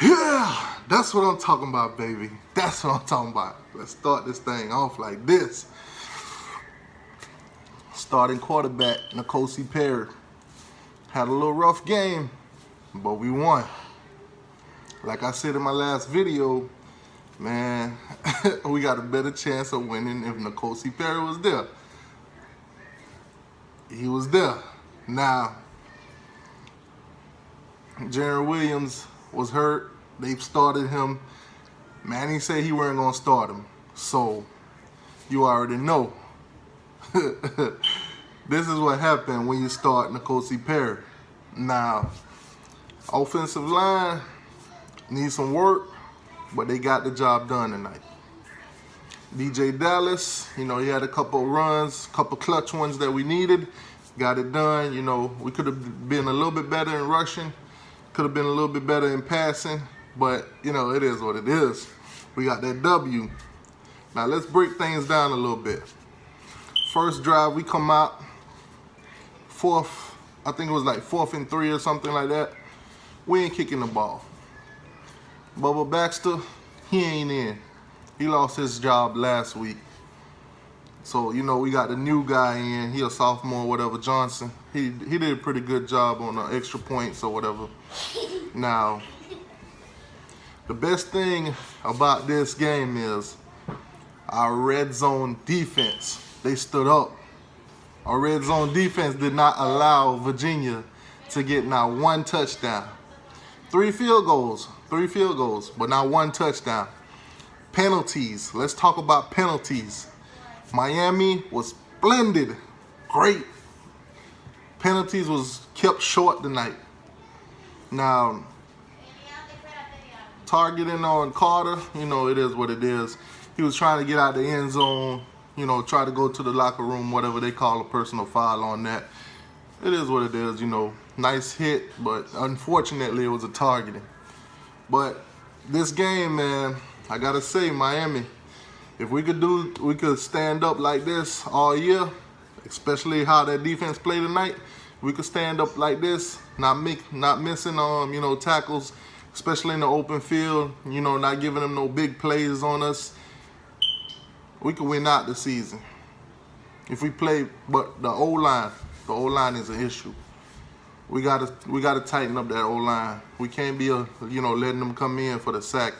Yeah, that's what I'm talking about, baby. That's what I'm talking about. Let's start this thing off like this. Starting quarterback, Nkosi Perry. Had a little rough game, but we won. Like I said in my last video, man, we got a better chance of winning if Nkosi Perry was there. He was there. Now, Jaron Williams was hurt. They've started him. Manny said he weren't going to start him. So, you already know. This is what happened when you start Nkosi Perry. Now, offensive line needs some work, but they got the job done tonight. DJ Dallas, he had a couple runs, couple clutch ones that we needed. Got it done. We could have been a little bit better in rushing. Could have been a little bit better in passing. But, it is what it is. We got that W. Now, let's break things down a little bit. First drive, we come out. I think it was like 4th and 3 or something like that. We ain't kicking the ball. Bubba Baxter, he ain't in. He lost his job last week. So, we got the new guy in. He a sophomore, whatever, Johnson. He did a pretty good job on the extra points or whatever. Now, the best thing about this game is our red zone defense. They stood up. Our red zone defense did not allow Virginia to get not one touchdown. 3 field goals, but not one touchdown. Penalties. Let's talk about penalties. Miami was splendid. Great. Penalties was kept short tonight. Now, targeting on Carter, it is what it is. He was trying to get out the end zone, try to go to the locker room, whatever they call a personal foul on that. It is what it is, Nice hit, but unfortunately it was a targeting. But this game, man, I gotta say, Miami, if we could stand up like this all year, especially how that defense played tonight, we could stand up like this, not missing tackles, especially in the open field, not giving them no big plays on us. We could win out the season. If we play, but the O-line is an issue. We gotta tighten up that O-line. We can't be letting them come in for the sack.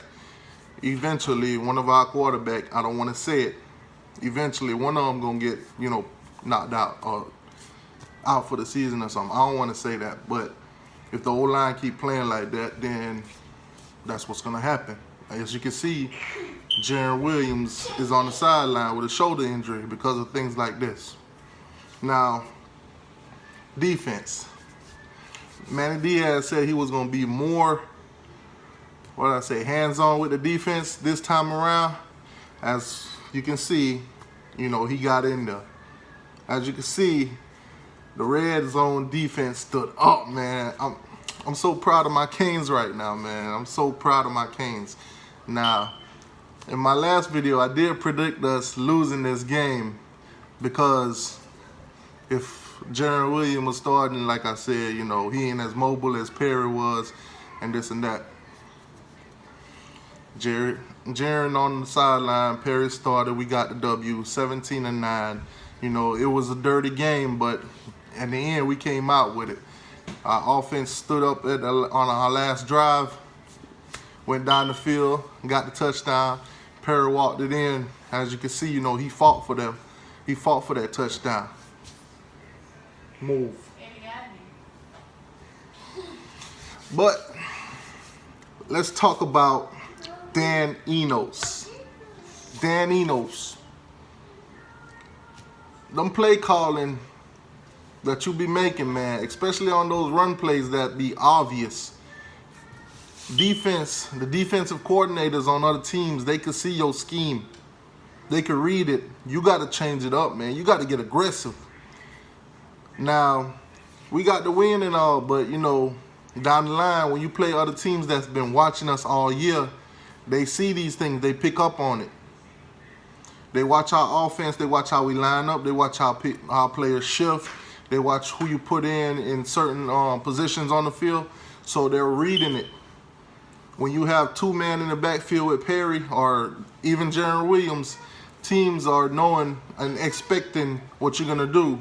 Eventually, one of our quarterback, I don't want to say it, eventually one of them gonna get knocked out or out for the season or something. I don't want to say that, but if the O-line keep playing like that, then that's what's gonna happen. As you can see, Jaron Williams is on the sideline with a shoulder injury because of things like this. Now, defense. Manny Diaz said he was going to be more, hands-on with the defense this time around. As you can see, he got in there. As you can see, the red zone defense stood up, man. I'm so proud of my Canes right now, man. I'm so proud of my Canes. Now, in my last video, I did predict us losing this game because if Jaron Williams was starting, like I said, he ain't as mobile as Perry was and this and that. Jaron on the sideline, Perry started, we got the W, 17-9. It was a dirty game, but in the end, we came out with it. Our offense stood up on our last drive, went down the field, got the touchdown. Perry walked it in. As you can see, he fought for them. He fought for that touchdown. Move. But let's talk about Dan Enos. Dan Enos. Them play calling that you be making, man, especially on those run plays that be obvious. Defense, the defensive coordinators on other teams, they could see your scheme. They could read it. You got to change it up, man. You got to get aggressive. Now, we got the win and all, but, down the line, when you play other teams that's been watching us all year, they see these things. They pick up on it. They watch our offense. They watch how we line up. They watch how players shift. They watch who you put in certain positions on the field. So they're reading it. when you have two men in the backfield with Perry or even Jaron Williams, teams are knowing and expecting what you're going to do.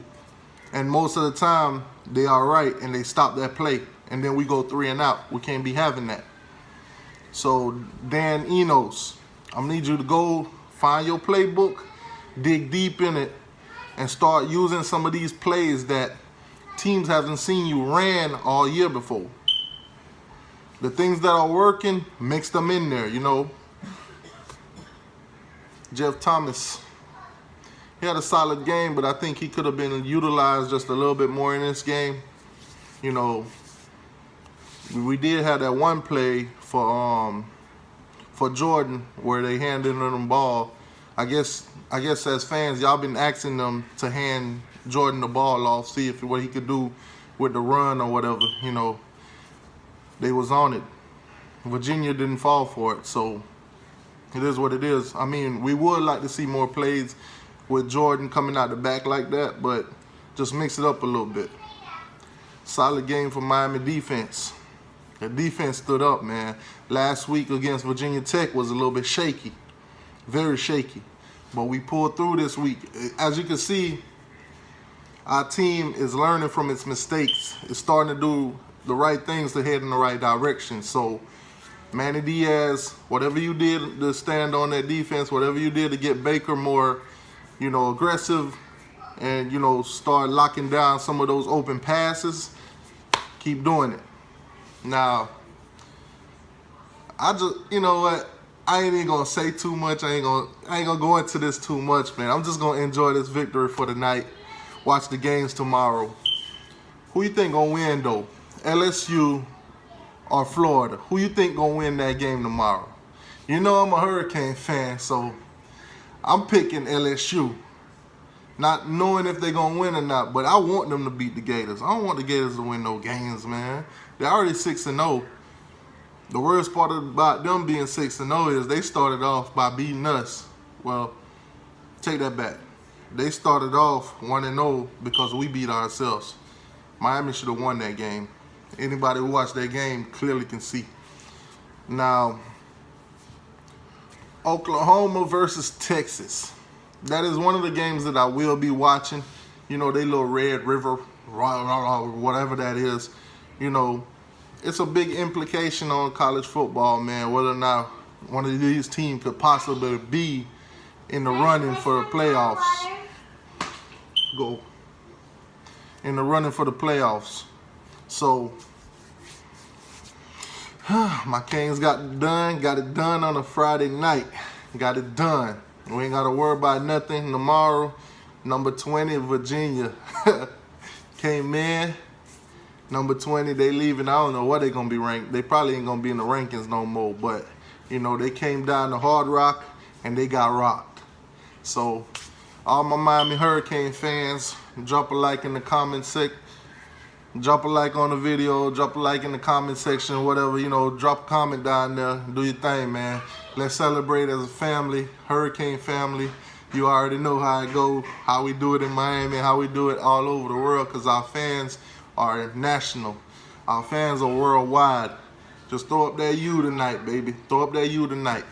And most of the time, they are right and they stop that play. And then we go 3 and out. We can't be having that. So, Dan Enos, I'm going to need you to go find your playbook, dig deep in it, and start using some of these plays that teams haven't seen you ran all year before. The things that are working, mix them in there, you know. Jeff Thomas, he had a solid game, but I think he could have been utilized just a little bit more in this game. You know, we did have that one play for Jordan where they handed him the ball. I guess as fans, y'all been asking them to hand Jordan the ball off, see if what he could do with the run or whatever. You know, they was on it. Virginia didn't fall for it, so it is what it is. I mean, we would like to see more plays with Jordan coming out the back like that, but just mix it up a little bit. Solid game for Miami defense. The defense stood up, man. Last week against Virginia Tech was a little bit shaky, very shaky. But we pulled through this week. As you can see, our team is learning from its mistakes. It's starting to do the right things to head in the right direction. So, Manny Diaz, whatever you did to stand on that defense, whatever you did to get Baker more, you know, aggressive and, you know, start locking down some of those open passes, keep doing it. Now, you know what? I ain't even gonna say too much. I ain't gonna go into this too much, man. I'm just gonna enjoy this victory for the night. Watch the games tomorrow. Who you think gonna win though? LSU or Florida? Who you think gonna win that game tomorrow? You know I'm a Hurricane fan, so I'm picking LSU. Not knowing if they're gonna win or not, but I want them to beat the Gators. I don't want the Gators to win no games, man. They're already 6-0. The worst part about them being 6-0 is they started off by beating us. Well, take that back. They started off 1-0 because we beat ourselves. Miami should have won that game. Anybody who watched that game clearly can see. Now, Oklahoma versus Texas. That is one of the games that I will be watching. You know, they little Red River, whatever that is. You know, it's a big implication on college football, man, whether or not one of these teams could possibly be in the running for the playoffs. In the running for the playoffs. So, my Canes got it done on a Friday night. Got it done. We ain't got to worry about nothing tomorrow. Number 20, Virginia, came in. Number 20, they leaving. I don't know what they're going to be ranked. They probably ain't going to be in the rankings no more. But, you know, they came down to Hard Rock, and they got rocked. So, all my Miami Hurricane fans, drop a like in the comment section. Drop a like on the video. Drop a like in the comment section, whatever. You know, drop a comment down there. Do your thing, man. Let's celebrate as a family, Hurricane family. You already know how it go, how we do it in Miami, how we do it all over the world, because our fans are national. Our fans are worldwide. Just throw up that U tonight, baby. Throw up that U tonight.